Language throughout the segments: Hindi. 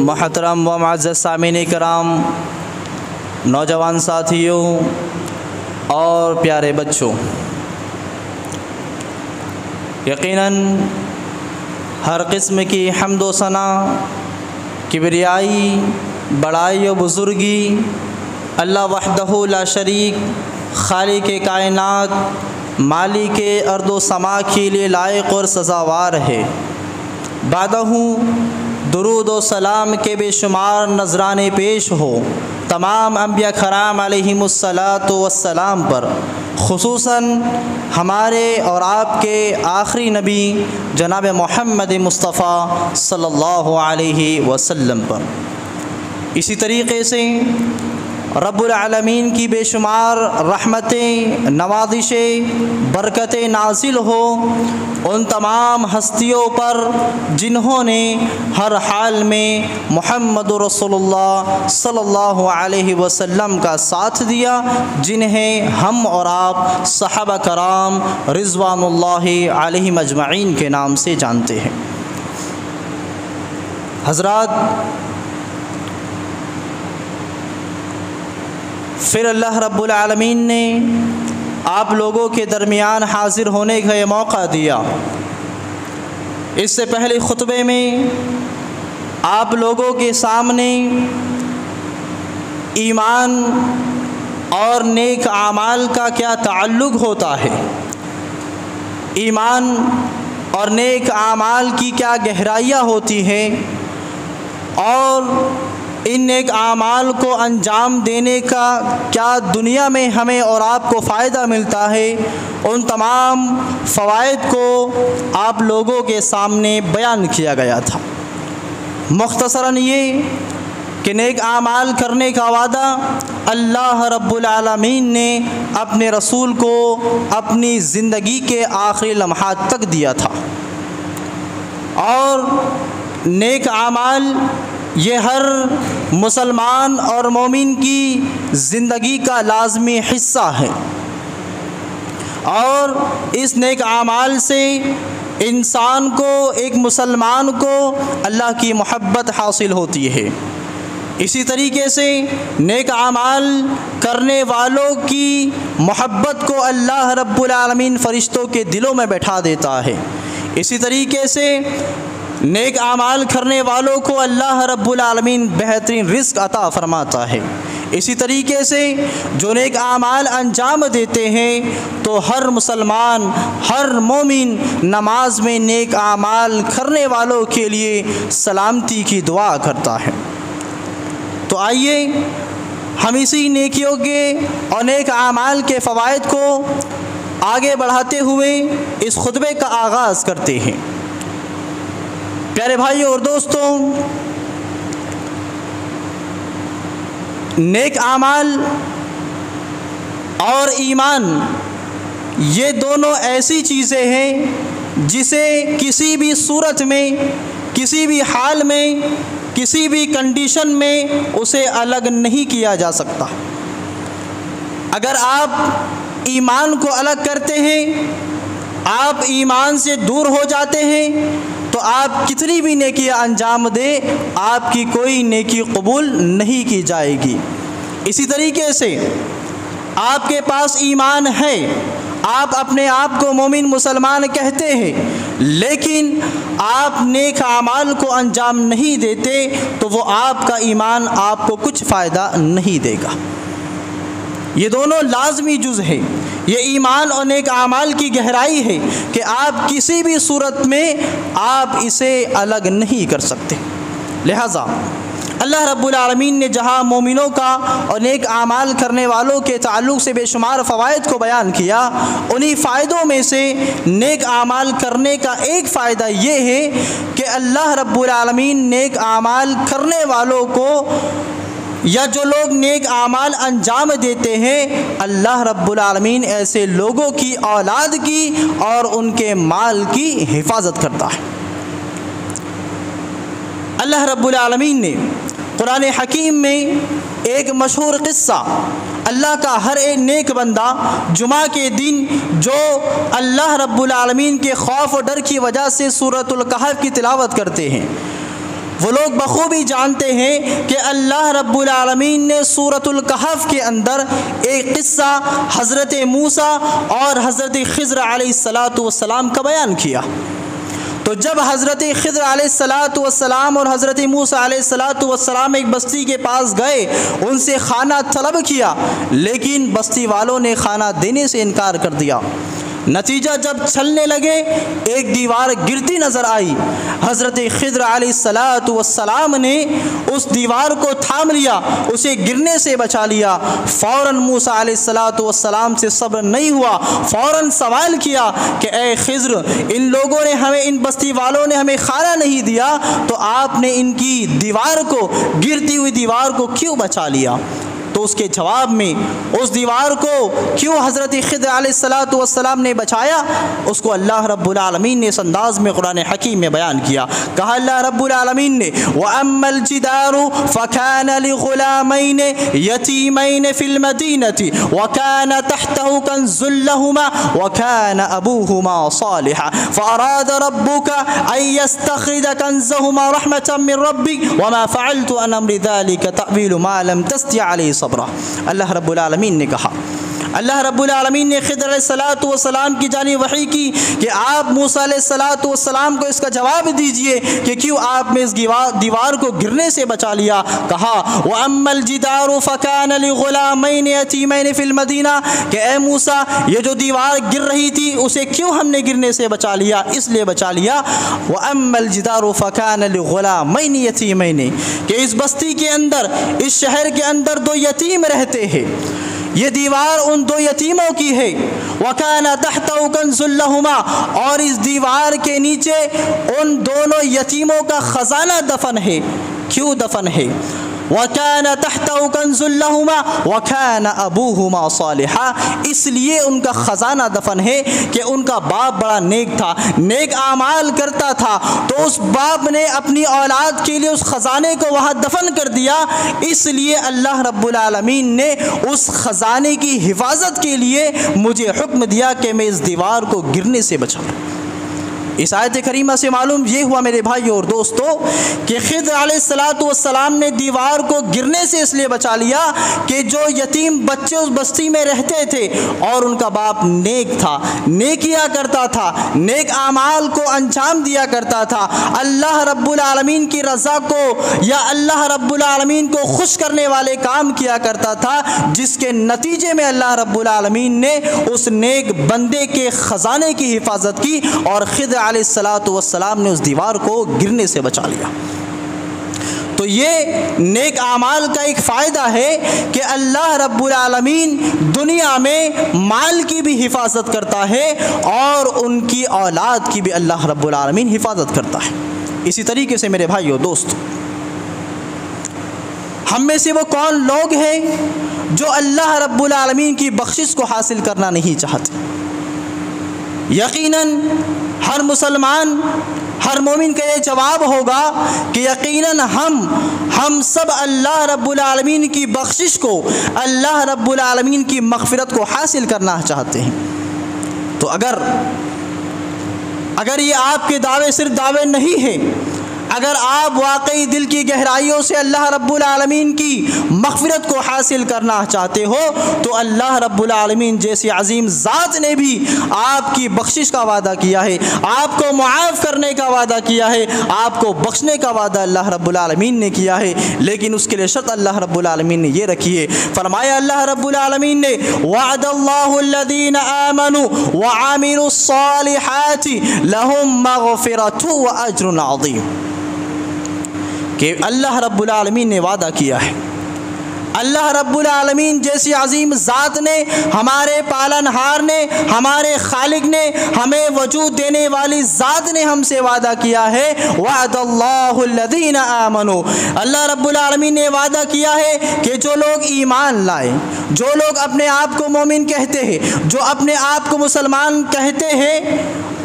मोहतरम व मुअज़्ज़ज़ सामीन कराम, नौजवान साथियों और प्यारे बच्चों, यकीनन हर किस्म की हम्द व सना, किबरियाई, बड़ाई व बुज़ुर्गी अल्लाह वहदहु ला शरीक, खालिक़े कायनात, मालिके अर्दो समा के लिए लायक और सज़ावार है। बादहू दुरूद व सलाम के बेशुमार नजराने पेश हो तमाम अंबिया कराम अलैहिमुस्सलातु वस्सलाम पर, खुसूसन हमारे और आपके आखिरी नबी जनाब मोहम्मद मुस्तफ़ा सल्लल्लाहु अलैहि वसल्लम पर। इसी तरीक़े से रब्बुल आलमीन की बेशुमार रहमतें, नवाज़िशें, बरकतें नाज़िल हो उन तमाम हस्तियों पर जिन्होंने हर हाल में मुहम्मद रसूलुल्लाह सल्लल्लाहु अलैहि वसल्लम का साथ दिया, जिन्हें हम और आप सहाबा कराम रिज़वानुल्लाहि अलैहिम अजमईन के नाम से जानते हैं। हज़रात, फिर अल्लाह रब्बुल आलमीन ने आप लोगों के दरमियान हाज़िर होने का ये मौका दिया। इससे पहले खुतबे में आप लोगों के सामने ईमान और नेक आमाल का क्या ताल्लुक़ होता है, ईमान और नेक आमाल की क्या गहराइयाँ होती हैं और इन नेक आमाल को अंजाम देने का क्या दुनिया में हमें और आपको फ़ायदा मिलता है, उन तमाम फ़वाइद को आप लोगों के सामने बयान किया गया था। मुख्तसरन ये कि नेक आमाल करने का वादा अल्लाह रब्बुल आलमीन ने अपने रसूल को अपनी ज़िंदगी के आखिरी लम्हात तक दिया था। और नेक आमाल ये हर मुसलमान और मोमिन की ज़िंदगी का लाज़मी हिस्सा है और इस नेक आमाल से इंसान को, एक मुसलमान को अल्लाह की मोहब्बत हासिल होती है। इसी तरीके से नेक आमाल करने वालों की मोहब्बत को अल्लाह रब्बुल आलमीन फ़रिश्तों के दिलों में बैठा देता है। इसी तरीके से नेक आमाल करने वालों को अल्लाह रब्बुल आलमीन बेहतरीन रिज़्क़ अता फ़रमाता है। इसी तरीके से जो नेक आमाल अंजाम देते हैं तो हर मुसलमान, हर मोमिन नमाज में नेक आमाल करने वालों के लिए सलामती की दुआ करता है। तो आइए हम इसी नेकियों के और नेक आमाल के फ़वाइद को आगे बढ़ाते हुए इस खुतबे का आगाज़ करते हैं। प्यारे भाइयों और दोस्तों, नेक आमाल और ईमान ये दोनों ऐसी चीज़ें हैं जिसे किसी भी सूरत में, किसी भी हाल में, किसी भी कंडीशन में उसे अलग नहीं किया जा सकता। अगर आप ईमान को अलग करते हैं, आप ईमान से दूर हो जाते हैं, तो आप कितनी भी नेकियां अंजाम दे, आपकी कोई नेकी कबूल नहीं की जाएगी। इसी तरीके से आपके पास ईमान है, आप अपने आप को मोमिन मुसलमान कहते हैं, लेकिन आप नेक आमाल को अंजाम नहीं देते तो वो आपका ईमान आपको कुछ फ़ायदा नहीं देगा। ये दोनों लाजमी जुज़ है। ये ईमान और नेक आमाल की गहराई है कि आप किसी भी सूरत में आप इसे अलग नहीं कर सकते। लिहाजा अल्लाह रब्बुल आलमीन ने जहाँ मोमिनों का और नेक आमाल करने वालों के ताल्लुक़ से बेशुमार फ़वाइद को बयान किया, उन्हीं फ़ायदों में से नेक आमाल करने का एक फ़ायदा ये है कि अल्लाह रब्बुल आलमीन नेक आमाल करने वालों को या जो लोग नेक आमाल अंजाम देते हैं, अल्लाह रब्बुल आलमीन ऐसे लोगों की औलाद की और उनके माल की हिफाजत करता है। अल्लाह रब्बुल आलमीन ने कुरान हकीम में एक मशहूर क़िस्सा, अल्लाह का हर एक नेक बंदा जुमा के दिन जो अल्लाह रब्बुल आलमीन के खौफ और डर की वजह से सूरतुल कहफ की तिलावत करते हैं, वो लोग बखूबी जानते हैं कि अल्लाह रब्बुल आलमीन ने सूरतुल कहफ के अंदर एक क़िस्सा हज़रत मूसा और हज़रत ख़िज़्र अलैहिस्सलातु वस्सलाम का बयान किया। तो जब हज़रत ख़िज़्र अलैहिस्सलातु वस्सलाम और हज़रत मूसा अलैहिस्सलातु वस्सलाम एक बस्ती के पास गए, उनसे खाना तलब किया, लेकिन बस्ती वालों ने खाना देने से इनकार कर दिया। नतीजा जब चलने लगे एक दीवार गिरती नज़र आई। हज़रत ख़िज़्र अलैहिस्सलातु वस्सलाम ने उस दीवार को थाम लिया, उसे गिरने से बचा लिया। फ़ौरन मूसा अलैहिस्सलातु वस्सलाम से सब्र नहीं हुआ, फ़ौरन सवाल किया कि ए ख़िज़्र, इन लोगों ने हमें, इन बस्ती वालों ने हमें खाना नहीं दिया, तो आपने इनकी दीवार को, गिरती हुई दीवार को क्यों बचा लिया? तो उसके जवाब में उस दीवार को क्यों हज़रत ख़िज़्र अलैहिस्सलातु वस्सलाम ने बचाया, उसको अल्लाह रब्बुल आलमीन ने इस अंदाज़ में कुरान हकीम में बयान किया। कहा अल्लाह रब्बुल आलमीन ने, व अम्मल जिदारु फ़कान लिग़ुलामैन यतीमैन फ़िल मदीनति व कान तहतहु कन्ज़ुल लहुमा व कान अबूहुमा सालिहा फ़अराद रब्बुका अन यस्तख़रिज कन्ज़हुमा रहमतन मिन रब्बिक व मा फ़अलतु अन अम्रि ज़ालिका तअवीलु मा लम तस्ति अलैहि सब्रा। अल्लाह रब्बुल आलमीन ने कहा, अल्लाह रब्बुल आलमीन ने ख़िज़्र अलैहिस्सलातु वस्सलाम की जानिब वही की कि आप मूसा अलैहिस्सलातु वस्सलाम को इसका जवाब दीजिए कि क्यों आपने इस दीवार को गिरने से बचा लिया। कहा व अम्मल जिदारु फ़कान लिग़ुलामैन यतीमैन फ़िल मदीना, कि ए मूसा, ये जो दीवार गिर रही थी उसे क्यों हमने गिरने से बचा लिया? इसलिए बचा लिया, व अम्मल जिदारु फ़कान लिग़ुलामैन यतीमैन, कि इस बस्ती के अंदर, इस शहर के अंदर दो यतीम रहते हैं, ये दीवार उन दो यतीमों की है। वकाना तहतहु कन्ज़ुल लहुमा, और इस दीवार के नीचे उन दोनों यतीमों का ख़ज़ाना दफन है। क्यों दफन है? वकाना तहतहु कन्ज़ुल लहुमा वकाना अबूहुमा सालिहा, इसलिए उनका ख़ज़ाना दफन है कि उनका बाप बड़ा नेक था, नेक आमाल करता था, तो उस बाप ने अपनी औलाद के लिए उस ख़ज़ाने को वहाँ दफन कर दिया। इसलिए अल्लाह रब्बुल आलमीन ने उस ख़ज़ाने की हिफाजत के लिए मुझे हुक्म दिया कि मैं इस दीवार को गिरने से बचाऊँ। इस आयत करीमा से मालूम ये हुआ मेरे भाइयों और दोस्तों कि ख़िज़्र अलैहिस्सलातु वस्सलाम ने दीवार को गिरने से इसलिए बचा लिया कि जो यतीम बच्चे उस बस्ती में रहते थे और उनका बाप नेक था, नेकिया करता था, नेक आमाल को अंजाम दिया करता था, अल्लाह रब्बुल आलमीन की रज़ा को या अल्लाह रब्बुल आलमीन को खुश करने वाले काम किया करता था, जिसके नतीजे में अल्लाह रब्बुल आलमीन ने उस नेक बंदे के ख़ज़ाने की हिफाजत की और ख़िज़्र अलैहिस्सलातु वस्सलाम ने उस दीवार को गिरने से बचा लिया। तो ये नेक आमाल का एक फ़ायदा है कि अल्लाह रब्बुल आलमीन दुनिया में माल की भी हिफाजत करता है और उनकी औलाद की भी अल्लाह रब्बुल आलमीन हिफाजत करता है। इसी तरीके से मेरे भाइयों दोस्तों, हम में से वो कौन लोग हैं जो अल्लाह रब्बुल आलमीन की बख्शिश को हासिल करना नहीं चाहते? यकीनन हर मुसलमान, हर मोमिन का ये जवाब होगा कि यकीनन हम सब अल्लाह रब्बुल आलमीन की बख्शिश को, अल्लाह रब्बुल आलमीन की मग़फ़िरत को हासिल करना चाहते हैं। तो अगर ये आपके दावे सिर्फ दावे नहीं हैं, अगर आप वाकई दिल की गहराइयों से अल्लाह रब्बुल आलमीन की मग़फ़िरत को हासिल करना चाहते हो, तो अल्लाह रब्बुल आलमीन जैसी अज़ीम ज़ात ने भी आपकी बख्शिश का वादा किया है, आपको मुआफ़ करने का वादा किया है, आपको बख्शने का वादा अल्लाह रब्बुल आलमीन ने किया है। लेकिन उसके लिए शर्त अल्लाह रब्बुल आलमीन ने ये रखी है। फरमाया अल्लाह रब्बुल आलमीन ने, वअदल्लाहु अल्लज़ीना आमनू व आमिलुस्सालिहाति लहुम मग़फ़िरतु व अज्रुन अज़ीम, कि अल्लाह रब्बुल आलमीन ने वादा किया है, अल्लाह रब्बुल आलमीन जैसी अज़ीम ज़ात ने, हमारे पालनहार ने, हमारे खालिक ने, हमें वजूद देने वाली ज़ात ने हमसे वादा किया है, वअदल्लाहु अल्लज़ीना आमनू, अल्लाह रब्बुल आलमीन ने वादा किया है कि जो लोग ईमान लाए, जो लोग अपने आप को मोमिन कहते हैं, जो अपने आप को मुसलमान कहते हैं,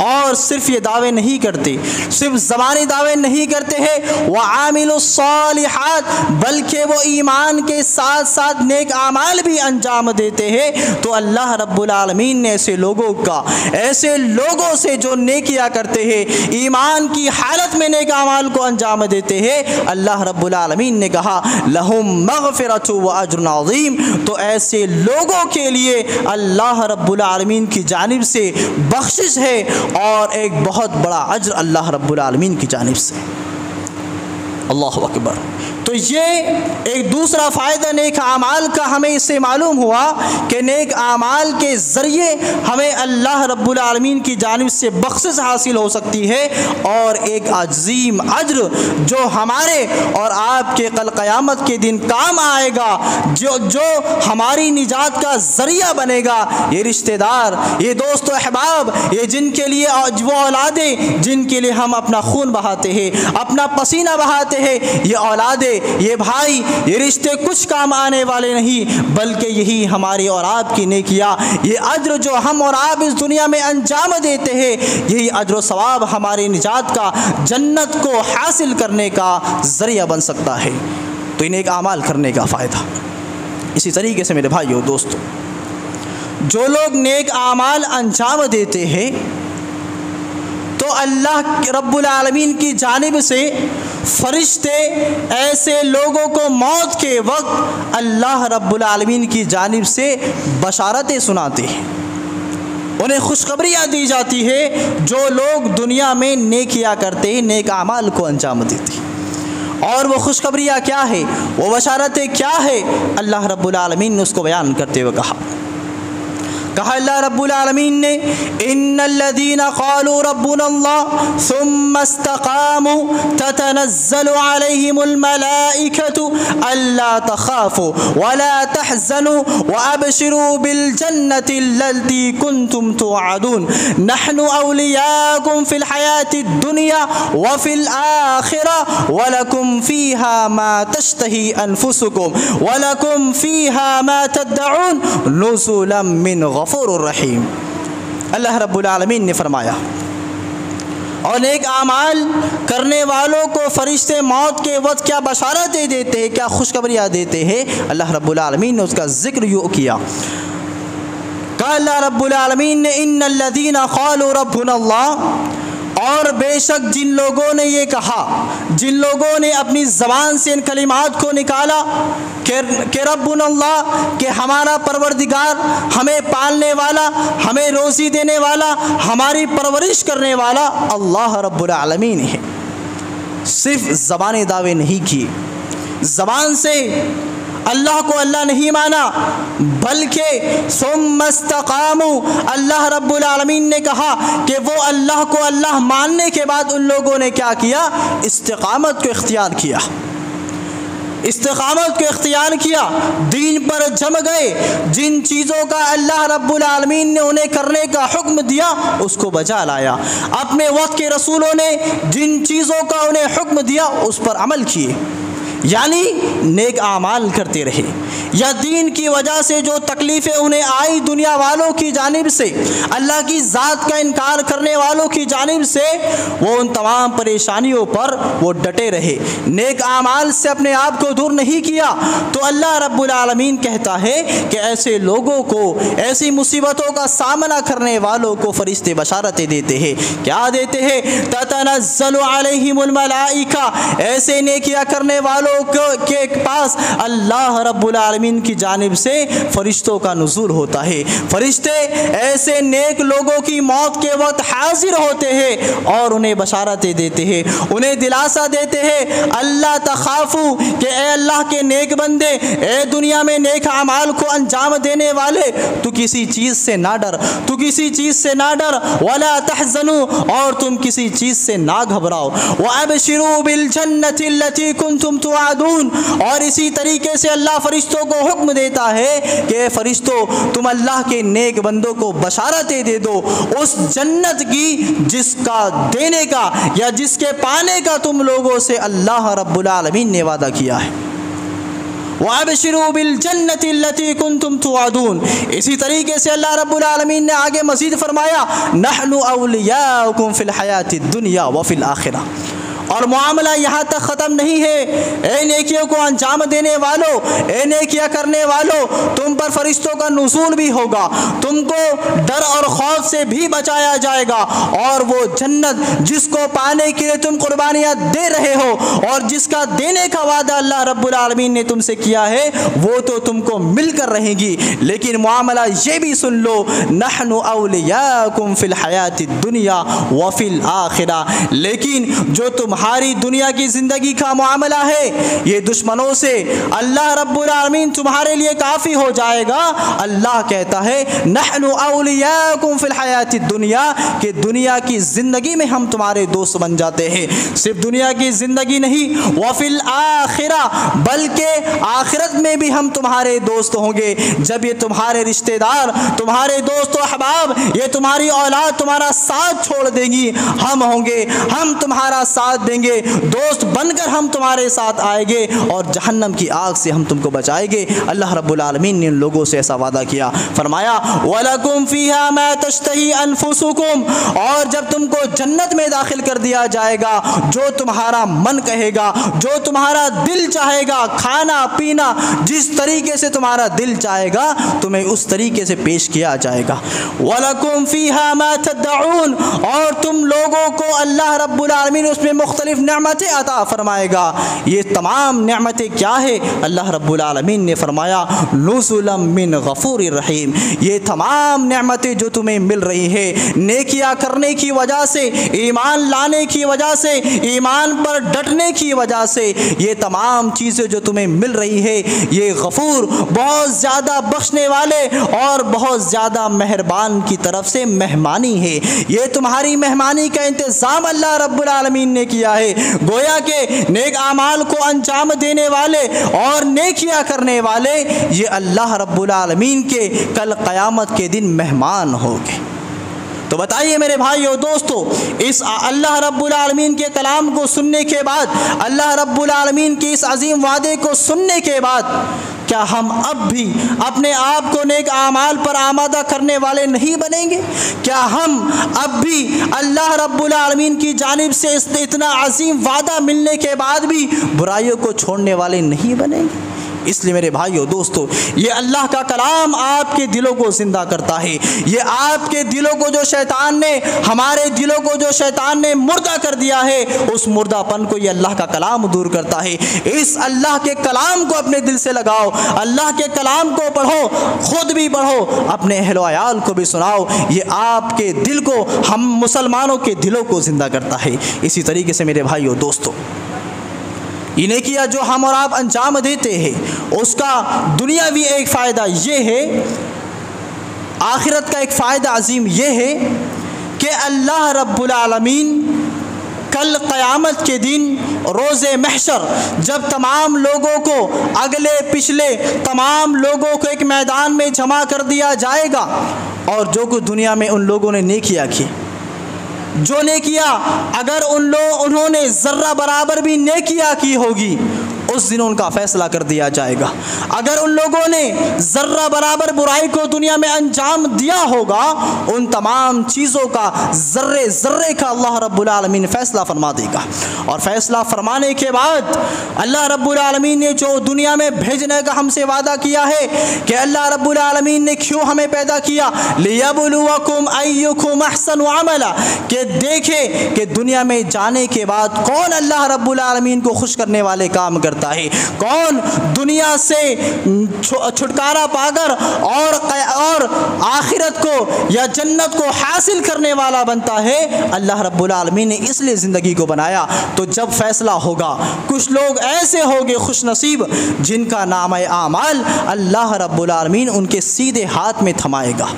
और सिर्फ ये दावे नहीं करते, सिर्फ ज़बानी दावे नहीं करते हैं, व आमिलुस्सालिहात, बल्कि वो ईमान के साथ साथ नेक आमाल भी अंजाम देते हैं। तो अल्लाह रब्बुल आलमीन ने ऐसे लोगों से जो नेकियां करते हैं, ईमान की हालत में नेक आमाल को अंजाम देते हैं, अल्लाह रब्बुल आलमीन ने कहा लहुम मग़फ़िरतु व अज्रुन अज़ीम। तो ऐसे लोगों के लिए अल्लाह रब्बुल आलमीन की जानिब से बख्शिश है और एक बहुत बड़ा अज्र अल्लाह रब्बुल आलमीन की जानिब से। अल्लाहु अकबर। तो ये एक दूसरा फ़ायदा नेक आमाल का हमें इससे मालूम हुआ कि नेक आमाल के ज़रिए हमें अल्लाह रब्बुल आलमीन की जानिब से बख्शिश हासिल हो सकती है और एक अज़ीम अज्र जो हमारे और आपके कल क़यामत के दिन काम आएगा, जो हमारी निजात का ज़रिया बनेगा। ये रिश्तेदार, ये दोस्त अहबाब, ये जिनके लिए वो औलादें जिनके लिए हम अपना खून बहाते हैं, अपना पसीना बहाते हैं, ये औलादें, ये भाई, ये रिश्ते कुछ काम आने वाले नहीं, बल्कि यही हमारी और आपकी नेकियां, ये अज्र जो हम और आप इस दुनिया में अंजाम देते हैं, यही अज्र सवाब हमारी निजात का, जन्नत को हासिल करने का ज़रिया बन सकता है। तो नेक आमाल करने का फ़ायदा। इसी तरीके से मेरे भाइयों दोस्तों, जो लोग नेक आमाल अंजाम देते हैं तो अल्लाह रब्बुल आलमीन की जानिब से फ़रिश्ते ऐसे लोगों को मौत के वक्त अल्लाह रब्बुल आलमीन की जानिब से बशारतें सुनाते हैं, उन्हें खुशखबरियाँ दी जाती है जो लोग दुनिया में नेकियां करते हैं, नेक आमाल को अंजाम देते हैं। और वो खुशखबरियाँ क्या है, वो बशारतें क्या है, अल्लाह रब्बुल आलमीन ने उसको बयान करते हुए कहा अल्लाह रब्बुल आलमीन ने इन्नल्लज़ीना क़ालू रब्बुनल्लाह सुम्मा इस्तक़ामू ततनज़्ज़लु अलैहिमुल मलाइकतु अल्ला तख़ाफ़ू वला तहज़नू व अबशिरू बिल जन्नति अल्लती कुन्तुम तुअदून नहनु औलियाकुम फ़िल हयातिद दुनिया व फ़िल आखिरा व लकुम फ़ीहा मा तश्तही अनफुसुकुम व लकुम फ़ीहा मा तदऊन नुज़ुलन मिन गफ़ूरुर रहीम। अल्लाह रब्बुल आलमीन ने फरमाया, और नेक आमाल करने वालों को फरिश्ते मौत के वक्त क्या बशारतें देते हैं, क्या खुशखबरियाँ देते हैं। अल्लाह रब्बुल आलमीन ने उसका ज़िक्र यूँ किया, कहा अल्लाह रब्बुल आलमीन ने इन्नल्लज़ीना क़ालू रब्बुनल्लाह, और बेशक जिन लोगों ने ये कहा, जिन लोगों ने अपनी ज़बान से इन कलिमात को निकाला कि रब्बुनल्लाह, कि हमारा परवरदिगार, हमें पालने वाला, हमें रोज़ी देने वाला, हमारी परवरिश करने वाला अल्लाह रब्बुल आलमीन है। सिर्फ ज़बानी दावे नहीं किए, ज़बान से अल्लाह को अल्लाह नहीं माना, बल्कि सुम्मा इस्तक़ामू, अल्लाह रब्बुल आलमीन ने कहा कि वो अल्लाह को अल्लाह मानने के बाद उन लोगों ने क्या किया, इस्तिक़ामत को इख्तियार किया, इस्तिक़ामत को इख्तियार किया, दीन पर जम गए, जिन चीज़ों का अल्लाह रब्बुल आलमीन ने उन्हें करने का हुक्म दिया उसको बजा लाया, अपने वक्त के रसूलों ने जिन चीज़ों का उन्हें हुक्म दिया उस पर अमल किए, यानी नेक आमाल करते रहे। या दीन की वजह से जो तकलीफ़ें उन्हें आई दुनिया वालों की जानिब से, अल्लाह की ज़ात का इनकार करने वालों की जानिब से, वो उन तमाम परेशानियों पर वो डटे रहे, नेक आमाल से अपने आप को दूर नहीं किया। तो अल्लाह रब्बुल आलमीन कहता है कि ऐसे लोगों को, ऐसी मुसीबतों का सामना करने वालों को फ़रिश्ते बशारतें देते हैं। क्या देते हैं, ततनज़्ज़लु अलैहिमुल मलाइका, ऐसे नेकियां करने वालों के पास अल्लाह रब्बुल आलमीन की जानिब से फरिश्तों का नुज़ूल होता है। फरिश्ते ऐसे नेक लोगों की मौत के वक्त हाजिर होते हैं और उन्हें बशारतें देते हैं, उन्हें दिलासा देते हैं, अल्लाह तख़ाफ़ू, कि ए अल्लाह के नेक बंदे, ए दुनिया में नेक अमाल को अंजाम देने वाले, तू किसी चीज़ से ना डर, तू किसी चीज़ से ना डर, वला तहज़नू, और तुम किसी चीज़ से ना घबराओ, व अबशिरू बिल जन्नति अल्लती कुन्तुम तुअदून, और इसी तरीके से अल्लाह फरिश्तों को हुक्म देता है कि फरिश्तों तुम अल्लाह के नेक बंदों को बशारतें दे दो उस जन्नत की जिसका देने का या जिसके पाने का तुम लोगों से अल्लाह रब्बुल आलमीन ने वादा किया है। वअबशिरू बिल जन्नति अल्लती कुंतुम तुअदून। इसी तरीके से अल्लाह रब्बुल आलमीन ने आगे मज़ीद फरमाया नहनु औलियाउकुम फिल हयातिद दुनिया व फिल आखिरा। और मामला यहाँ तक ख़त्म नहीं है। ए नेकियों को अंजाम देने वालों, ए नेकियां करने वालों, तुम पर फरिश्तों का नुज़ूल भी होगा, तुमको डर और खौफ से भी बचाया जाएगा, और वो जन्नत जिसको पाने के लिए तुम कुर्बानियाँ दे रहे हो और जिसका देने का वादा अल्लाह रब्बुल आलमीन ने तुमसे किया है वो तो तुमको मिलकर रहेगी। लेकिन मामला ये भी सुन लो, नहनु औलियाकुम फिल हयातिद दुनिया व फिल आखिरा। लेकिन जो तुम्हारी दुनिया की ज़िंदगी का मामला है, ये दुश्मनों से अल्लाह रब्बुल आलमीन तुम्हारे लिए काफ़ी हो जाएगा। अल्लाह कहता है नहनु औलियाकुम फिल हयातिद दुनिया, कि दुनिया की ज़िंदगी में हम तुम्हारे दोस्त बन जाते हैं। सिर्फ दुनिया की ज़िंदगी नहीं, व फिल आखिरा, बल्कि आखिरत में भी हम तुम्हारे दोस्त होंगे। जब ये तुम्हारे रिश्तेदार, तुम्हारे दोस्त और अहबाब, ये तुम्हारी औलाद तुम्हारा साथ छोड़ देंगी, हम होंगे, हम तुम्हारा साथ देंगे, दोस्त बनकर हम तुम्हारे साथ आएंगे और जहन्नम की आग से हम तुमको बचाएंगे। अल्लाह रब्बुल आलमीन ने उन लोगों से ऐसा वादा किया, फरमाया वलकुम फीहा मा तश्तही अनफुसुकुम, और जब तुमको जन्नत में दाखिल कर दिया जाएगा, जो तुम्हारा मन कहेगा, जो तुम्हारा दिल चाहेगा, खाना पीना जिस तरीके से तुम्हारा दिल चाहेगा तुम्हें उस तरीके से पेश किया जाएगा। वलकुम फीहा मा तदऊन, और तुम लोगों को अल्लाह रब्बुल आलमीन उसमें मुख्तलिफ नेमतें अता फरमाएगा। ये तमाम नेमतें क्या है? अल्लाह रब्बुल आलमीन ने फरमाया नुज़ुलम मिन गफूरिर रहीम, ये तमाम नेमतें जो तुम्हें मिल रही है नेकियां करने की वजह से, ईमान लाने की वजह से, ईमान पर डटने की वजह से, ये तमाम चीज़ें जो तुम्हें मिल रही है, ये गफूर बहुत ज़्यादा बख्शने वाले और बहुत ज़्यादा मेहरबान की तरफ से मेहमानी है। ये तुम्हारी मेहमानी का इंतज़ाम अल्लाह रब्बुल आलमीन ने किया है। गोया के नेक आमाल को अंजाम देने वाले और नेकियां करने वाले ये अल्लाह रब्बुल आलमीन के कल क़यामत के दिन मेहमान होंगे। तो बताइए मेरे भाइयों दोस्तों, इस अल्लाह रब्बुल आलमीन के कलाम को सुनने के बाद, अल्लाह रब्बुल आलमीन के इस अजीम वादे को सुनने के बाद, क्या हम अब भी अपने आप को नेक आमाल पर आमादा करने वाले नहीं बनेंगे? क्या हम अब भी अल्लाह रब्बुल आलमीन की जानिब से इतना अजीम वादा मिलने के बाद भी बुराइयों को छोड़ने वाले नहीं बनेंगे? इसलिए मेरे भाइयों दोस्तों, ये अल्लाह का कलाम आपके दिलों को ज़िंदा करता है। ये आपके दिलों को जो शैतान ने, हमारे दिलों को जो शैतान ने मुर्दा कर दिया है, उस मुर्दापन को ये अल्लाह का कलाम दूर करता है। इस अल्लाह के कलाम को अपने दिल से लगाओ, अल्लाह के कलाम को पढ़ो, खुद भी पढ़ो, अपने अहल व अयाल को भी सुनाओ। ये आपके दिल को, हम मुसलमानों के दिलों को ज़िंदा करता है। इसी तरीके से मेरे भाइयों दोस्तों, इन्हें किया जो हम और आप अंजाम देते हैं, उसका दुनियावी एक फ़ायदा ये है, आखिरत का एक फ़ायदा अजीम ये है कि अल्लाह रब्बुल आलमीन कल क़यामत के दिन रोज़े महशर, जब तमाम लोगों को, अगले पिछले तमाम लोगों को एक मैदान में जमा कर दिया जाएगा, और जो कुछ दुनिया में उन लोगों ने नेकियां की, जो नेकियां अगर उन्होंने ज़र्रा बराबर भी नेकियां की होगी, उस दिन उनका फ़ैसला कर दिया जाएगा। अगर उन लोगों ने ज़र्रा बराबर बुराई को दुनिया में अंजाम दिया होगा, उन तमाम चीज़ों का ज़र्रे ज़र्रे का अल्लाह रब्बुल आलमीन फ़ैसला फरमा देगा। और फ़ैसला फरमाने के बाद अल्लाह रब्बुल आलमीन ने जो दुनिया में भेजने का हमसे वादा किया है, कि अल्लाह रब्बुल आलमीन ने क्यों हमें पैदा किया, लियब्लुवकुम अय्युकुम अहसनु अमला, कि देखे कि दुनिया में जाने के बाद कौन अल्लाह रब्बुल आलमीन को खुश करने वाले काम करता है, कौन दुनिया से छुटकारा पाकर और आखिरत को या जन्नत को हासिल करने वाला बनता है। अल्लाह रब्बुल आलमीन ने इसलिए ज़िंदगी को बनाया। तो जब फ़ैसला होगा, कुछ लोग ऐसे होंगे खुशनसीब जिनका नाम आमाल अल्लाह रब्बुल आलमीन उनके सीधे हाथ में थमाएगा,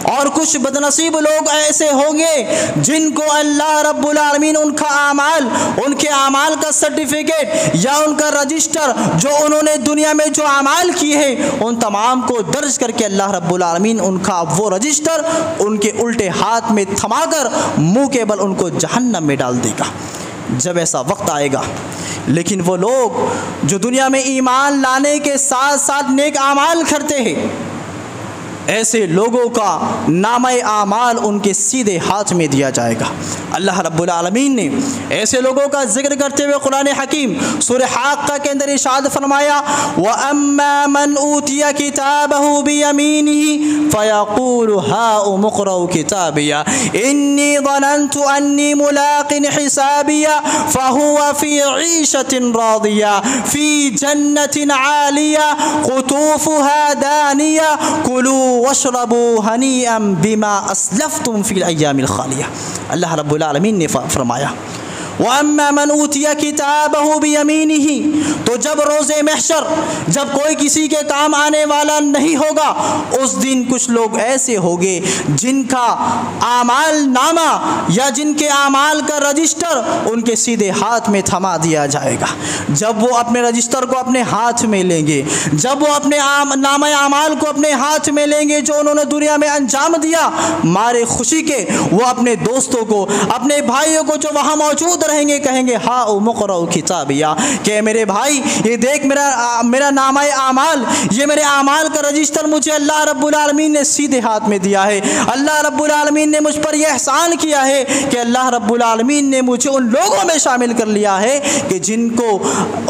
और कुछ बदनसीब लोग ऐसे होंगे जिनको अल्लाह रब्बुल आलमीन उनका आमाल, उनके आमाल का सर्टिफिकेट या उनका रजिस्टर, जो उन्होंने दुनिया में जो आमाल किए हैं, उन तमाम को दर्ज करके अल्लाह रब्बुल आलमीन उनका वो रजिस्टर उनके उल्टे हाथ में थमाकर मुँह के बल उनको जहन्नम में डाल देगा। जब ऐसा वक्त आएगा। लेकिन वो लोग जो दुनिया में ईमान लाने के साथ साथ नेक आमाल करते हैं, ऐसे लोगों का नामे आमाल उनके सीधे हाथ में दिया जाएगा। अल्लाह रब्बुल आलमीन ने ऐसे लोगों का जिक्र करते हुए कुरान हकीम सूरह हाक़्क़ा के अंदर इरशाद फरमाया, व अम्मा मन ऊतिया किताबहु बियमीनिही फयक़ूलु हाउम इक़्रऊ किताबिया इन्नी ज़ननतु अन्नी मुलाक़िन हिसाबिया फ़हुव फ़ी ईशतिन रादिया फ़ी जन्नतिन आलिया क़ुतूफ़ुहा दानिया कुलू वशरबू हनीअम बिमा अस्लफ़्तुम फ़िल अय्यामिल ख़ालिया। अल्लाह रब्बुल आलमीन ने फरमाया, वअम्मा मन ऊतिया किताबहु बियमीनिही, तो जब रोज़े महशर, जब कोई किसी के काम आने वाला नहीं होगा, उस दिन कुछ लोग ऐसे होंगे जिनका आमाल नामा या जिनके आमाल का रजिस्टर उनके सीधे हाथ में थमा दिया जाएगा। जब वो अपने रजिस्टर को अपने हाथ में लेंगे, जब वो अपने नामा आमाल को अपने हाथ में लेंगे जो उन्होंने दुनिया में अंजाम दिया, मारे खुशी के वो अपने दोस्तों को, अपने भाइयों को जो वहाँ मौजूद रहेंगे, कहेंगे हाउम इक़्रऊ किताबिया, कि मेरे भाई ये देख मेरा नामा आमाल, ये मेरे आमाल का रजिस्टर मुझे अल्लाह रब्बुल आलमीन ने सीधे हाथ में दिया है। अल्लाह रब्बुल आलमीन ने मुझ पर यह एहसान किया है कि अल्लाह रब्बुल आलमीन ने मुझे उन लोगों में शामिल कर लिया है कि जिनको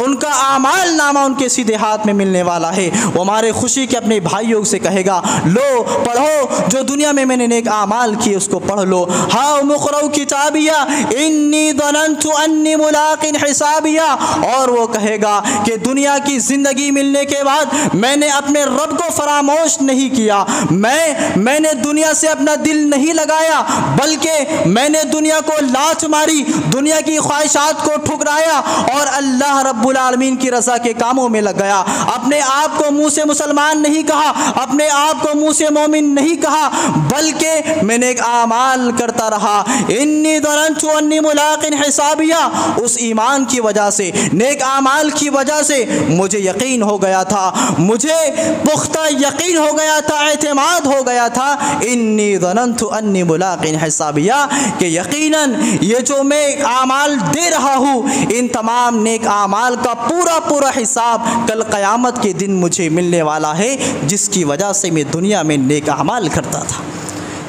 उनका आमाल नामा उनके सीधे हाथ में मिलने वाला है। वो हमारे खुशी के अपने भाइयों से कहेगा, लो पढ़ो, जो दुनिया में मैंने नेक आमाल किए उसको पढ़ लो। हाउम इक़्रऊ किताबिया इन्नी ज़ननतु अन्नी मुलाक़िन हिसाबिया, और वो कहेगा कि दुनिया की ज़िंदगी मिलने के बाद मैंने अपने रब को फरामोश नहीं किया, मैंने दुनिया से अपना दिल नहीं लगाया, बल्कि मैंने दुनिया को लात मारी, दुनिया की ख्वाहिशात को ठुकराया और अल्लाह रब्बुल आलमीन की रज़ा के कामों में लग गया। अपने आप को मुँह से मुसलमान नहीं कहा, अपने आप को मुँह से मोमिन नहीं कहा, बल्कि मैंने एक आमाल करता रहा। इन्नी ज़ननतु अन्नी मुलाक़िन हिसाबिया, उस ईमान की वजह से, नेक आमाल की वजह से मुझे यकीन हो गया था, मुझे पुख्ता यकीन हो गया था, एतमाद हो गया था, इन्नी ज़ननतु अन्नी मुलाक़िन हिसाबिया, कि यकीनन ये जो मैं आमाल दे रहा हूँ, इन तमाम नेक आमाल का पूरा हिसाब कल क़यामत के दिन मुझे मिलने वाला है, जिसकी वजह से मैं दुनिया में नेक आमाल करता था।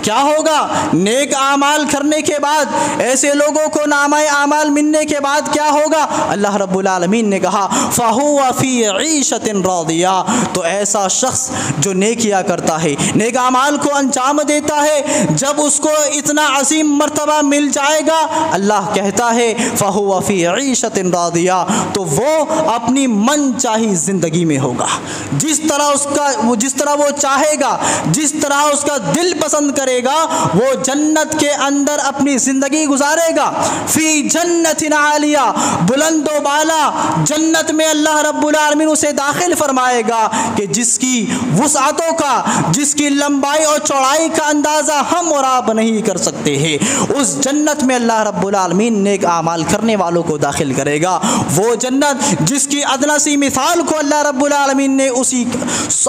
क्या होगा नेक आमाल करने के बाद, ऐसे लोगों को नामाए आमाल मिलने के बाद क्या होगा? अल्लाह रब्बुल आलमीन ने कहा फ़हुव फ़ी ईशतिन रादिया, तो ऐसा शख्स जो नेकिया करता है, नेक आमाल को अंजाम देता है, जब उसको इतना अजीम मर्तबा मिल जाएगा, अल्लाह कहता है फ़हुव फ़ी ईशतिन रादिया, तो वो अपनी मन चाही ज़िंदगी में होगा, जिस तरह वो चाहेगा, जिस तरह उसका दिल पसंद करे वो जन्नत के अंदर अपनी जिंदगी गुजारेगा। फी जन्नतिन आलिया, बुलंदो बाला जन्नत में अल्लाह रब्बुल आलमीन उसे दाखिल फरमाएगा कि जिसकी वुसअतों का, जिसकी लंबाई और चौड़ाई का अंदाज़ा हम और आप नहीं कर सकते हैं, उस जन्नत में अल्लाह रब्बुल आलमीन नेक आमाल करने वालों को दाखिल करेगा। वो जन्नत जिसकी अदना सी मिसाल को अल्लाह रब्बुल आलमीन ने उसी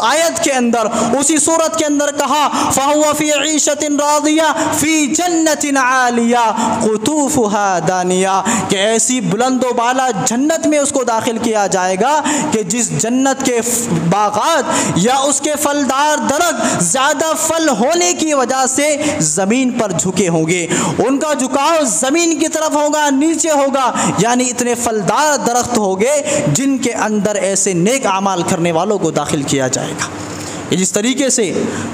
आयत के अंदर, उसी सूरत के अंदर कहा फ़हुव फ़ी ईशतिन रादिया फ़ी जन्नतिन आलिया क़ुतूफ़ुहा दानिया, कि ऐसी बुलंदो बाला जन्नत में उसको दाखिल किया जाएगा कि जिस जन्नत के बागात या उसके फलदार दरख्त ज़्यादा फल होने की वजह से ज़मीन पर झुके होंगे, उनका झुकाव ज़मीन की तरफ होगा, नीचे होगा, यानी इतने फलदार दरख्त होंगे जिनके अंदर ऐसे नेक आमाल करने वालों को दाखिल किया जाएगा। जिस तरीके से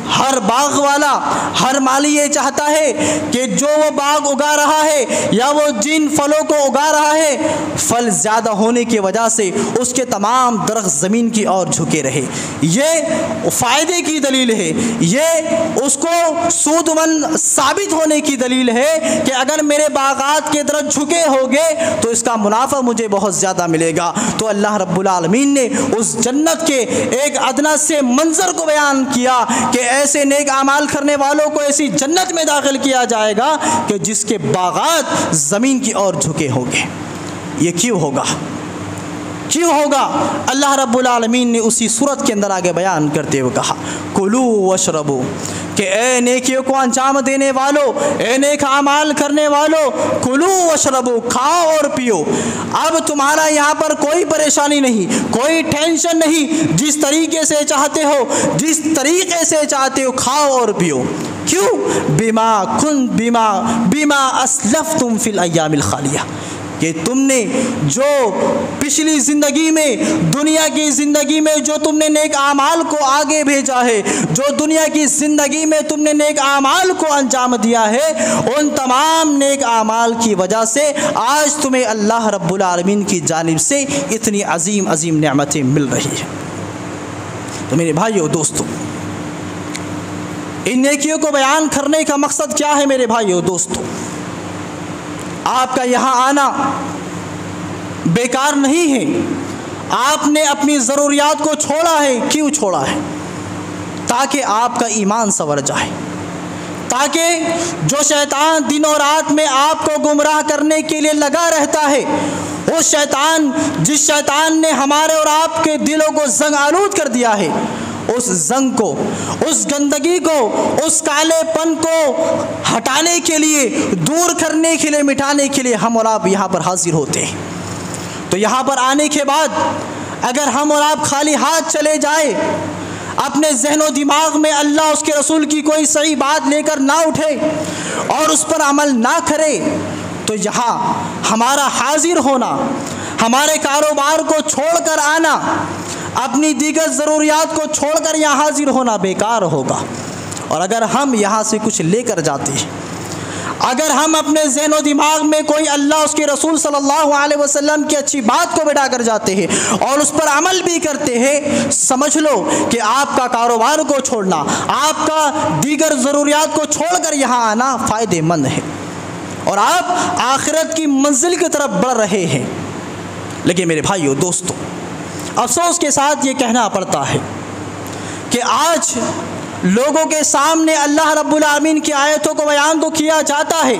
हर बाग वाला, हर माली ये चाहता है कि जो वो बाग उगा रहा है या वो जिन फलों को उगा रहा है, फल ज़्यादा होने की वजह से उसके तमाम दरख्त ज़मीन की ओर झुके रहे। ये फ़ायदे की दलील है, ये उसको सूदमंद साबित होने की दलील है कि अगर मेरे बागात के दरख्त झुके होंगे तो इसका मुनाफा मुझे बहुत ज़्यादा मिलेगा। तो अल्लाह रब्बुल आलमीन ने उस जन्नत के एक अदना से मंजर को बयान किया कि ऐसे नेक आमाल करने वालों को ऐसी जन्नत में दाखिल किया जाएगा कि जिसके बागात ज़मीन की ओर झुके होंगे। ये क्यों होगा? क्यों होगा? अल्लाह रब्बुल आलमीन ने उसी सूरत के अंदर आगे बयान करते हुए कहा, कुलू वशरबू, कि ए नेकियों को अंजाम देने वालों, ए नेक अमाल करने वालों, कुलू वशरबू, खाओ और पियो। अब तुम्हारा यहाँ पर कोई परेशानी नहीं, कोई टेंशन नहीं, जिस तरीके से चाहते हो, जिस तरीके से चाहते हो खाओ और पियो। क्यों? बिमा अस्लफ्तुम फिल अय्यामिल खालिया, कि तुमने जो पिछली ज़िंदगी में, दुनिया की ज़िंदगी में जो तुमने नेक आमाल को आगे भेजा है, जो दुनिया की ज़िंदगी में तुमने नेक आमाल को अंजाम दिया है, उन तमाम नेक आमाल की वजह से आज तुम्हें अल्लाह रब्बुल आलमीन की जानिब से इतनी अजीम अजीम नेमतें मिल रही हैं। तो मेरे भाइयों दोस्तों, इन नेकियों को बयान करने का मकसद क्या है मेरे भाइयों दोस्तों? आपका यहाँ आना बेकार नहीं है। आपने अपनी ज़रूरियात को छोड़ा है। क्यों छोड़ा है? ताकि आपका ईमान संवर जाए, ताकि जो शैतान दिन और रात में आपको गुमराह करने के लिए लगा रहता है, वो शैतान, जिस शैतान ने हमारे और आपके दिलों को जंग आलूद कर दिया है, उस जंग को, उस गंदगी को, उस कालेपन को हटाने के लिए, दूर करने के लिए, मिटाने के लिए हम और आप यहाँ पर हाजिर होते हैं। तो यहाँ पर आने के बाद अगर हम और आप खाली हाथ चले जाए, अपने जहनो दिमाग में अल्लाह उसके रसूल की कोई सही बात लेकर ना उठे और उस पर अमल ना करे, तो यहाँ हमारा हाजिर होना, हमारे कारोबार को छोड़कर आना, अपनी दीगर ज़रूरियात को छोड़कर यहाँ हाजिर होना बेकार होगा। और अगर हम यहाँ से कुछ लेकर जाते हैं, अगर हम अपने ज़हनो दिमाग में कोई अल्लाह उसके रसूल सल्लल्लाहु अलैहि वसल्लम की अच्छी बात को बिठा कर जाते हैं और उस पर अमल भी करते हैं, समझ लो कि आपका कारोबार को छोड़ना, आपका दीगर ज़रूरियात को छोड़कर यहाँ आना फ़ायदेमंद है और आप आखिरत की मंजिल की तरफ बढ़ रहे हैं। लेकिन मेरे भाइयों दोस्तों, अफसोस के साथ ये कहना पड़ता है कि आज लोगों के सामने अल्लाह रब्बुल आलमीन की आयतों को बयान तो किया जाता है,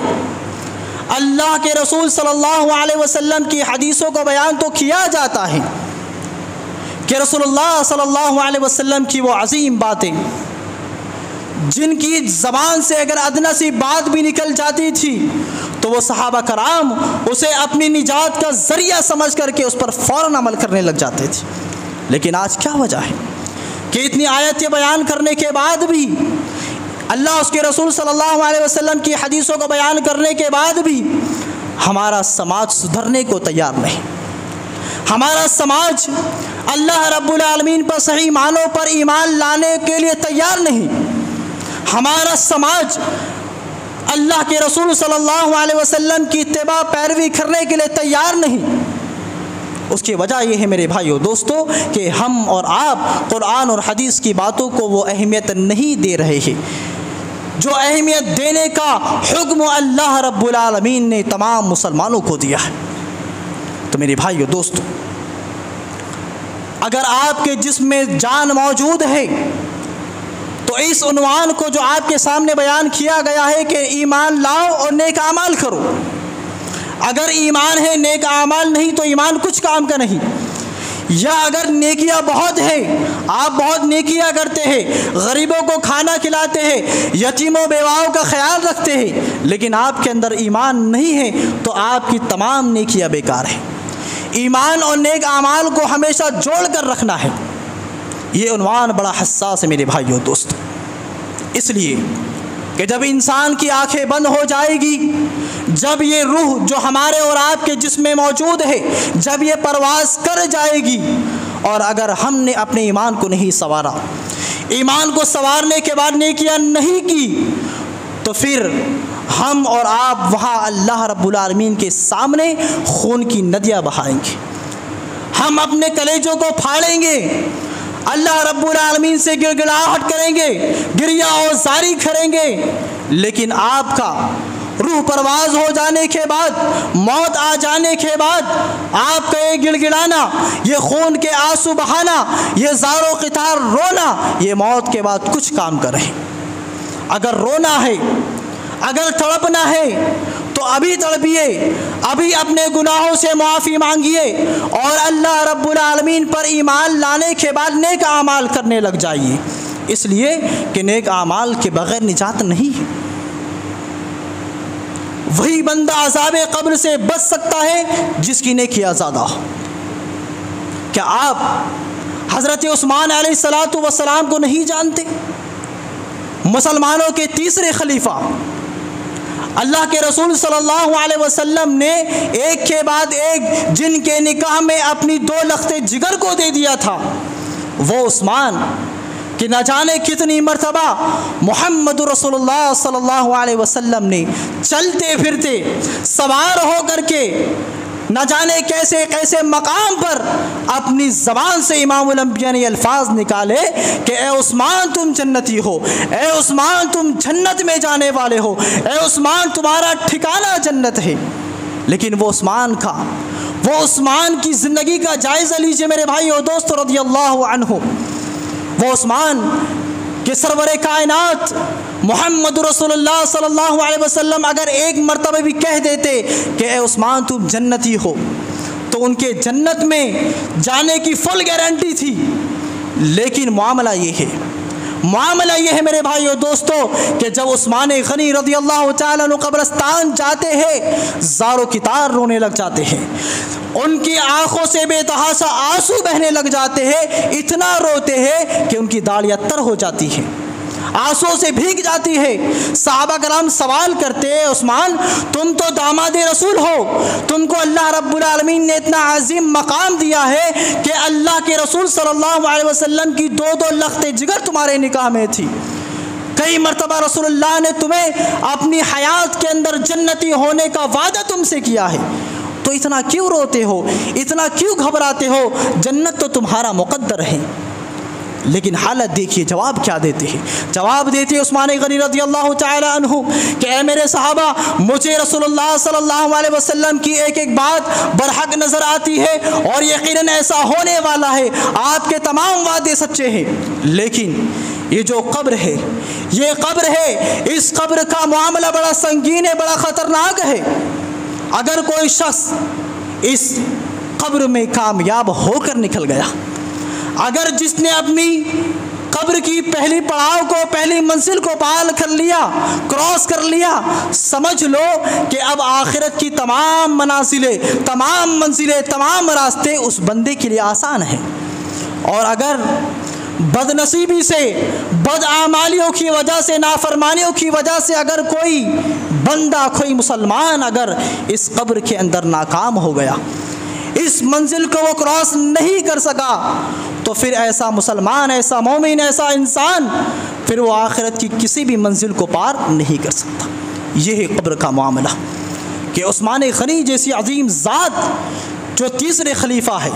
अल्लाह के रसूल सल्लल्लाहु अलैहि वसल्लम की हदीसों को बयान तो किया जाता है कि रसूलुल्लाह सल्लल्लाहु अलैहि वसल्लम की वो अजीम बातें, जिनकी ज़बान से अगर अदना सी बात भी निकल जाती थी तो वो सहाबा कराम उसे अपनी निजात का ज़रिया समझ करके उस पर फ़ौरन अमल करने लग जाते थे। लेकिन आज क्या वजह है कि इतनी आयतें बयान करने के बाद भी, अल्लाह उसके रसूल सल्लल्लाहु अलैहि वसल्लम की हदीसों को बयान करने के बाद भी हमारा समाज सुधरने को तैयार नहीं। हमारा समाज अल्लाह रब्बुल आलमीन पर सही मानों पर ईमान लाने के लिए तैयार नहीं। हमारा समाज अल्लाह के रसूल सल्लल्लाहु अलैहि वसल्लम की इत्तिबा पैरवी करने के लिए तैयार नहीं। उसकी वजह यह है मेरे भाइयों दोस्तों कि हम और आप कुरान और हदीस की बातों को वो अहमियत नहीं दे रहे हैं जो अहमियत देने का हुक्म अल्लाह रब्बुल आलमीन ने तमाम मुसलमानों को दिया है। तो मेरे भाइयों दोस्तों, अगर आपके जिस्म में जान मौजूद है तो इस उन्वान को जो आपके सामने बयान किया गया है कि ईमान लाओ और नेक आमाल करो, अगर ईमान है नेक आमाल नहीं तो ईमान कुछ काम का नहीं। या अगर नेकियां बहुत है, आप बहुत नेकियां करते हैं, गरीबों को खाना खिलाते हैं, यतीमों बेवाओं का ख्याल रखते हैं, लेकिन आपके अंदर ईमान नहीं है तो आपकी तमाम नेकियां बेकार हैं। ईमान और नेक आमाल को हमेशा जोड़ कर रखना है। ये उन्वान बड़ा हसास है मेरे भाइयों दोस्तों, इसलिए कि जब इंसान की आंखें बंद हो जाएगी, जब ये रूह जो हमारे और आपके जिस्म में मौजूद है, जब ये परवाज़ कर जाएगी और अगर हमने अपने ईमान को नहीं संवारा, ईमान को संवारने के बाद नेकियां नहीं की, तो फिर हम और आप वहाँ अल्लाह रब्बुल आलमीन के सामने खून की नदियाँ बहाएंगे, हम अपने कलेजों को फाड़ेंगे, अल्लाह रब्बुल आलमीन से गिड़गिड़ाहट करेंगे, गिरिया और जारी करेंगे। लेकिन आपका रूह परवाज़ हो जाने के बाद, मौत आ जाने के बाद आपका ये गिड़गिड़ाना, ये खून के आंसू बहाना, ये ज़ारो क़ितार रोना, ये मौत के बाद कुछ काम करे। अगर रोना है, अगर तड़पना है तो अभी तड़पिए, अभी अपने गुनाहों से माफ़ी मांगिए और अल्लाह रब्बुल आलमीन पर ईमान लाने के बाद नेक आमाल करने लग जाइए, इसलिए कि नेक आमाल के बग़ैर निजात नहीं है। वही बंदा अज़ाबे क़ब्र से बच सकता है जिसकी नेकियां ज़्यादा हो। क्या आप हज़रत उस्मान अलैहिस्सलातु वस्सलाम को नहीं जानते? मुसलमानों के तीसरे खलीफा, अल्लाह के रसूल सल्लल्लाहु अलैहि वसल्लम ने एक के बाद एक जिनके निकाह में अपनी 2 लख्ते जिगर को दे दिया था, वो उस्मान कि न जाने कितनी मर्तबा मोहम्मद रसूलुल्लाह सल्लल्लाहु अलैहि वसल्लम ने चलते फिरते सवार हो करके न जाने कैसे कैसे मकाम पर अपनी ज़बान से इमामुल अंबिया ने अल्फाज निकाले कि ए उस्मान तुम जन्नती हो, ए उस्मान तुम जन्नत में जाने वाले हो, ए उस्मान तुम्हारा ठिकाना जन्नत है। लेकिन वो उस्मान की ज़िंदगी का जायज़ा लीजिए मेरे भाई और दोस्तों रज़ियल्लाहु अन्हु। वो उस्मान के सरवरे कायनात मोहम्मद रसूलुल्लाह सल्लल्लाहु अलैहि वसल्लम अगर एक मर्तबा भी कह देते कि ए उस्मान तुम जन्नती हो, तो उनके जन्नत में जाने की फुल गारंटी थी। लेकिन मामला ये है मेरे भाइयों दोस्तों कि जब उस्मान गनी रज़ियल्लाहु ताला अन्हु कब्रिस्तान जाते हैं, ज़ारो कितार रोने लग जाते हैं, उनकी आंखों से बेतहाशा आंसू बहने लग जाते हैं, इतना रोते हैं कि उनकी दाढ़ियाँ तर हो जाती हैं, आंसुओं से भीग जाती है। सहाबा कराम सवाल करते हैं, उस्मान तुम तो दामादे रसूल हो, तुमको अल्लाह रब्बुल आलमीन ने इतना अजीम मकाम दिया है कि अल्लाह के रसूल सल्लल्लाहु अलैहि वसल्लम की 2 लख्ते जिगर तुम्हारे निकाह में थी। कई मर्तबा रसूलुल्लाह ने तुम्हें अपनी हयात के अंदर जन्नती होने का वादा तुमसे किया है, तो इतना क्यों रोते हो, इतना क्यों घबराते हो? जन्नत तो तुम्हारा मुक़द्दर है। लेकिन हालत देखिए, जवाब क्या देते हैं? जवाब देते हैं उस्मान गनी रज़ियल्लाहु ताला अन्हु कि ए मेरे सहाबा, मुझे रसूलुल्लाह सल्लल्लाहु अलैहि वसल्लम की एक एक बात बरहक नज़र आती है और यकीनन ऐसा होने वाला है, आपके तमाम वादे सच्चे हैं। लेकिन ये जो कब्र है, ये कब्र है, इस कब्र का मामला बड़ा संगीन है, बड़ा ख़तरनाक है। अगर कोई शख्स इस कब्र में कामयाब होकर निकल गया, अगर जिसने अपनी कब्र की पहली पड़ाव को, पहली मंजिल को पार कर लिया, क्रॉस कर लिया, समझ लो कि अब आखिरत की तमाम मनासिलें, तमाम मंजिलें, तमाम रास्ते उस बंदे के लिए आसान हैं। और अगर बदनसीबी से, बदआमालियों की वजह से, नाफरमानियों की वजह से अगर कोई बंदा, कोई मुसलमान अगर इस कब्र के अंदर नाकाम हो गया, इस मंजिल को वो क्रॉस नहीं कर सका, तो फिर ऐसा मुसलमान, ऐसा मोमिन, ऐसा इंसान फिर वो आखिरत की किसी भी मंजिल को पार नहीं कर सकता। ये है कब्र का मामला कि उस्मान गनी जैसी अजीम ज़ात जो तीसरे खलीफा है,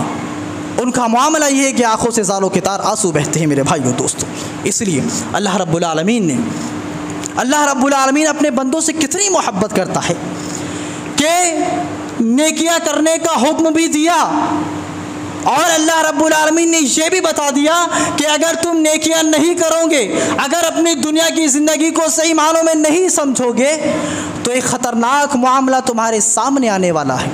उनका मामला ये है कि आँखों से ज़ालों के तार आंसू बहते हैं मेरे भाइयों दोस्तों। इसलिए अल्लाह रब्बुल आलमीन अपने बंदों से कितनी मोहब्बत करता है कि नेकियां करने का हुक्म भी दिया, और अल्लाह रब्बुल आलमीन ने यह भी बता दिया कि अगर तुम नेकियां नहीं करोगे, अगर अपनी दुनिया की ज़िंदगी को सही मानों में नहीं समझोगे, तो एक ख़तरनाक मामला तुम्हारे सामने आने वाला है।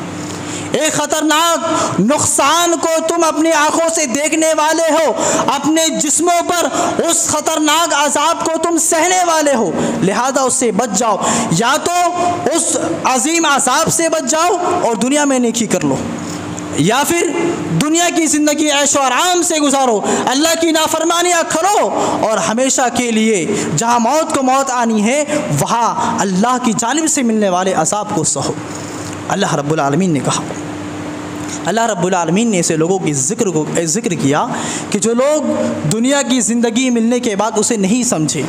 एक ख़तरनाक नुकसान को तुम अपनी आँखों से देखने वाले हो, अपने जिस्मों पर उस ख़तरनाक अजाब को तुम सहने वाले हो। लिहाजा उससे बच जाओ, या तो उस अजीम अजाब से बच जाओ और दुनिया में नेकी कर लो, या फिर दुनिया की ज़िंदगी ऐशो आराम से गुजारो, अल्लाह की नाफरमानियाँ करो और हमेशा के लिए जहाँ मौत को मौत आनी है वहाँ अल्लाह की जानिब से मिलने वाले अजाब को सहो। अल्लाह रब्बुल आलमीन ने कहा, अल्लाह रब्बुल आलमीन ने ऐसे लोगों की ज़िक्र किया कि जो लोग दुनिया की ज़िंदगी मिलने के बाद उसे नहीं समझे,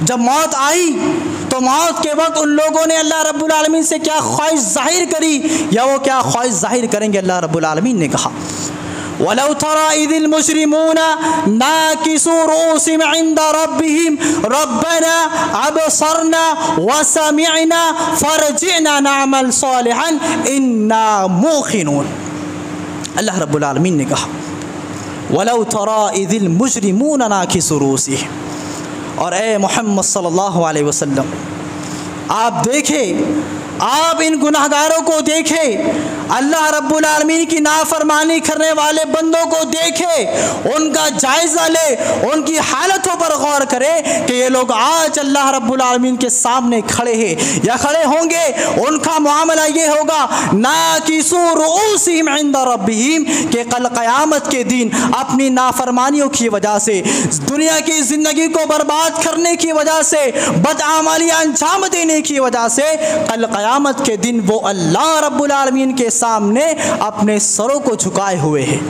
जब मौत आई तो मौत के वक्त उन लोगों ने अल्लाह रब्बुल आलमीन से क्या ख्वाहिश ज़ाहिर करी, या वो क्या ख्वाहिश ज़ाहिर करेंगे। अल्लाह रब्बुल आलमीन ने कहा, वलौ तरा इदिल मुजरिमूना नाकिसू रूसिम इंदा रब्बिहिम रब्बना अबसरना व समिअना फरजिअना नअमल सालिहन इन्ना मूक़िनून। अल्लाह रब्बुल आलमीन ने कहा, वलौ तरा इदिल मुजरिमूना नाकिसू रूसिहिम, और ए मोहम्मद सल्लल्लाहु अलैहि वसल्लम आप देखें आप इन गुनाहगारों को देखें, अल्लाह रब्बुल आलमीन की नाफरमानी करने वाले बंदों को देखें, उनका जायज़ा ले, उनकी हालतों पर गौर करें कि ये लोग आज अल्लाह रब्बुल आलमीन के सामने खड़े हैं या खड़े होंगे। उनका मामला ये होगा नाकिसू रुऊसिहिम इंदा रब्बिहिम, कि कल क़यामत के दिन अपनी नाफरमानियों की वजह से, दुनिया की ज़िंदगी को बर्बाद करने की वजह से, बदआमली अंजाम देने की वजह से कल क़यामत के दिन वो अल्लाह रब्बुल आलमीन के सामने अपने सरों को झुकाए हुए हैं,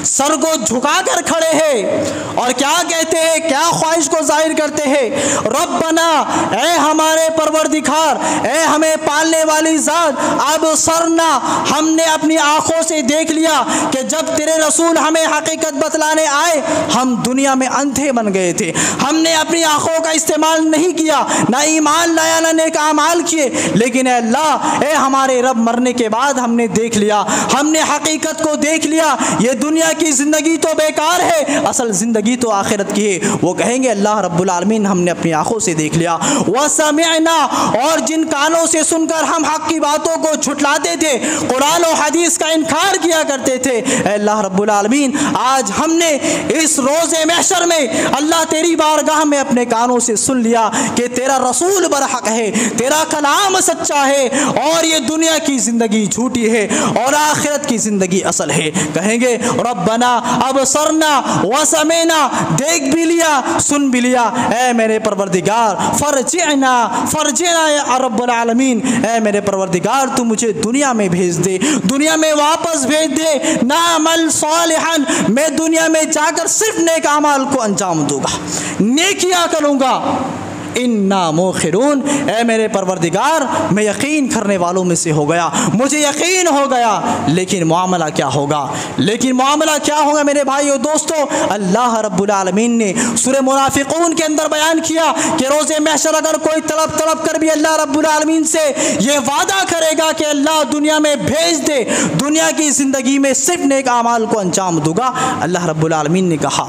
सर को झुकाकर खड़े हैं और क्या कहते हैं, क्या ख्वाहिश को जाहिर करते हैं, रब्बना, ए हमारे परवरदिगार, ए हमें पालने वाली ज़ात, अब सरना, हमने अपनी आँखों से देख लिया कि जब तेरे रसूल हमें हकीकत बतलाने आए हम दुनिया में अंधे बन गए थे, हमने अपनी आँखों का इस्तेमाल नहीं किया, ना ईमान लाया, ना नेक आमाल किए, लेकिन अल्लाह, ए हमारे रब, मरने के बाद हमने देख लिया, हमने हकीकत को देख लिया, ये दुनिया की ज़िंदगी तो बेकार है, असल ज़िंदगी तो आखिरत की है। वो कहेंगे अल्लाह रब्बुल आलमीन हमने अपनी आँखों से देख लिया, व समिअना, और जिन कानों से सुनकर हम हक़ की बातों को झुठलाते थे, कुरान और हदीस का इनकार किया करते थे, अल्लाह रब्बुल आलमीन आज हमने इस रोज़े महशर में अल्लाह तेरी बारगाह में अपने कानों से सुन लिया कि तेरा रसूल बरहक है, तेरा कलाम सच्चा है और ये दुनिया की ज़िंदगी झूठी है और आखिरत की ज़िंदगी असल है। कहेंगे रब्बना अबसरना व समेना, देख भी लिया, सुन भी लिया, ए मेरे परवरदिगार, फरजिना या रब्बुल आलमीन, ए मेरे परवरदिगार तू मुझे दुनिया में भेज दे, दुनिया में वापस भेज दे, नाअमल सालिहन, मैं दुनिया में जाकर सिर्फ नेक अमाल को अंजाम दूंगा, नेकियां करूँगा, इन्ना मोखिरून, ए मेरे परवरदिगार मैं यकीन करने वालों में से हो गया, मुझे यकीन हो गया, लेकिन मामला क्या होगा, लेकिन मामला क्या होगा मेरे भाइयों दोस्तों। अल्लाह रब्बुल आलमीन ने सूरह मुनाफिकून के अंदर बयान किया कि रोज़े महशर अगर कोई तड़प तड़प कर भी अल्लाह रब्बुल आलमीन से ये वादा करेगा कि अल्लाह दुनिया में भेज दे, दुनिया की ज़िंदगी में सिर्फ नेक आमाल को अंजाम दूंगा, अल्लाह रब्बुल आलमीन ने कहा,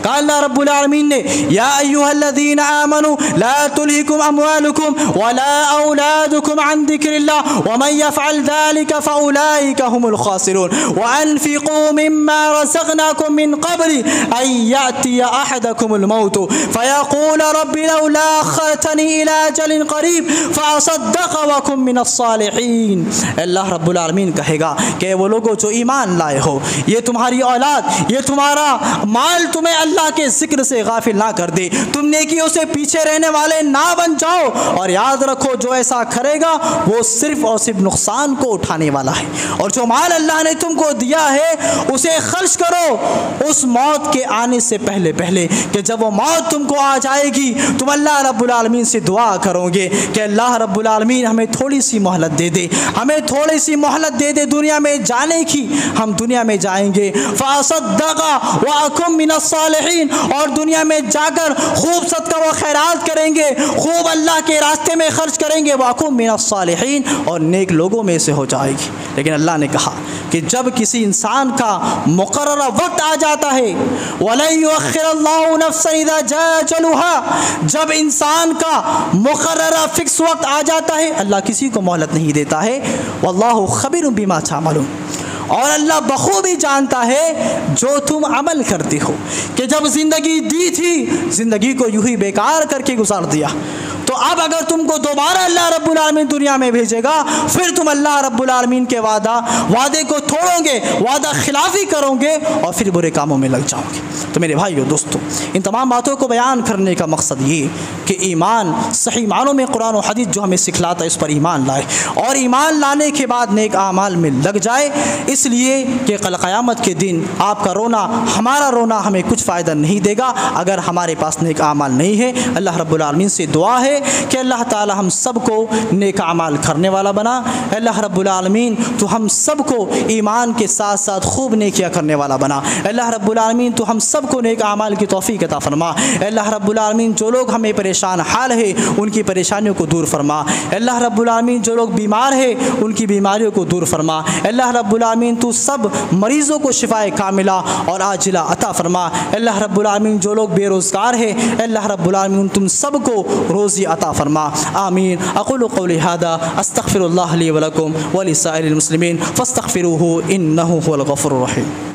अल्लाह रब्बुल आलमीन ने, या अय्युहल्लज़ीना आमनू ला तुल्हिकुम अमवालुकुम वला औलादुकुम अन ज़िक्रिल्लाह व मन यफ़अल ज़ालिका फ़उलाइका हुमुल ख़ासिरून व अनफ़िक़ू मिम्मा रज़क़नाकुम मिन क़ब्लि अन यातिया अहदकुमुल मौत फ़यक़ूल रब्बि लौला अख़्ख़रतनी इला अजलिन क़रीब फ़असद्दक़ व अकुन मिनस सालिहीन। अल्लाह रब्बुल आलमीन कहेगा कि वो लोगों जो ईमान लाए हो, ये तुम्हारी औलाद, ये तुम्हारा माल तुम्हें अल्लाह के जिक्र से गाफिल ना कर दे, तुम नेकियों से पीछे रहने वाले ना बन जाओ, और याद रखो जो ऐसा करेगा वो सिर्फ और सिर्फ नुकसान को उठाने वाला है, और जो माल अल्लाह ने तुमको दिया है उसे खर्च करो उस मौत के आने से पहले पहले, कि जब वो मौत तुमको आ जाएगी तुम अल्लाह रब्बुल आलमीन से दुआ करोगे कि अल्लाह रब्बुल आलमीन हमें थोड़ी सी मोहलत दे दे, हमें थोड़ी सी मोहलत दे दे दुनिया में जाने की, हम दुनिया में जाएंगे, फ़असद्दक़ा व अकुन मिनस सालिहीन, और दुनिया में जाकर खूब सदका व खैरात करेंगे, खूब अल्लाह के रास्ते में खर्च करेंगे, वाकुम मिनस सालिहीन, और नेक लोगों में से हो जाएगी। लेकिन अल्लाह ने कहा कि जब किसी इंसान का मुकर्रर वक्त आ जाता है, वला युअख्खिरुल्लाहु नफ्सन इज़ा जाअ अजलुहा, जब इंसान का मुकर्रर फिक्स वक्त आ जाता है अल्लाह किसी को मोहलत नहीं देता है, वल्लाहु खबीरुम बिमा तामलून, और अल्लाह बखूबी जानता है जो तुम अमल करते हो, कि जब ज़िंदगी दी थी ज़िंदगी को यूँ ही बेकार करके गुजार दिया, तो अब अगर तुमको दोबारा अल्लाह रब्बुल आलमीन दुनिया में भेजेगा फिर तुम अल्लाह रब्बुल आलमीन के वादे को तोड़ोगे, वादा खिलाफी करोगे और फिर बुरे कामों में लग जाओगे। तो मेरे भाइयों दोस्तों, इन तमाम बातों को बयान करने का मकसद ये कि ईमान सही मानों में कुरान और हदीस जो हमें सिखलाता है उस पर ईमान लाए, और ईमान लाने के बाद नेक आमाल में लग जाए, इसलिए कि कल क़यामत के दिन आपका रोना, हमारा रोना हमें कुछ फ़ायदा नहीं देगा अगर हमारे पास नेक आमाल नहीं है। अल्लाह रब्बुल आलमीन से दुआ है कि अल्लाह ताला हम सब को नेक अमाल करने वाला बना। अल्लाह रब्बुल आलमीन तो हम सब को ईमान के साथ साथ खूब नेकियां करने वाला बना। अल्लाह रब्बुल आलमीन तो हम सब को नेक अमाल की तौफीक अता फरमा। अल्लाह रब्बुल आलमीन जो लोग हमें परेशान हाल है उनकी परेशानियों को दूर फरमा। अल्लाह रब्बुल आलमीन जो लोग बीमार है उनकी बीमारियों को दूर फरमा। अल्लाह रब्बुल आलमीन तो सब मरीज़ों को शिफाए कामिला और आजिला अता फरमा। अल्लाह रब्बुल आलमीन जो लोग बेरोज़गार है अल्लाह रब्बुल आलमीन तुम सब को रोज़ी अता फरमा। आमीन। अक़ूलु क़ौली हादा अस्तग़फ़िरुल्लाह ली व लकुम व लिसाइरिल मुस्लिमीन फ़स्तग़फ़िरूहु इन्नहु हुवल गफ़ूरुर रहीम।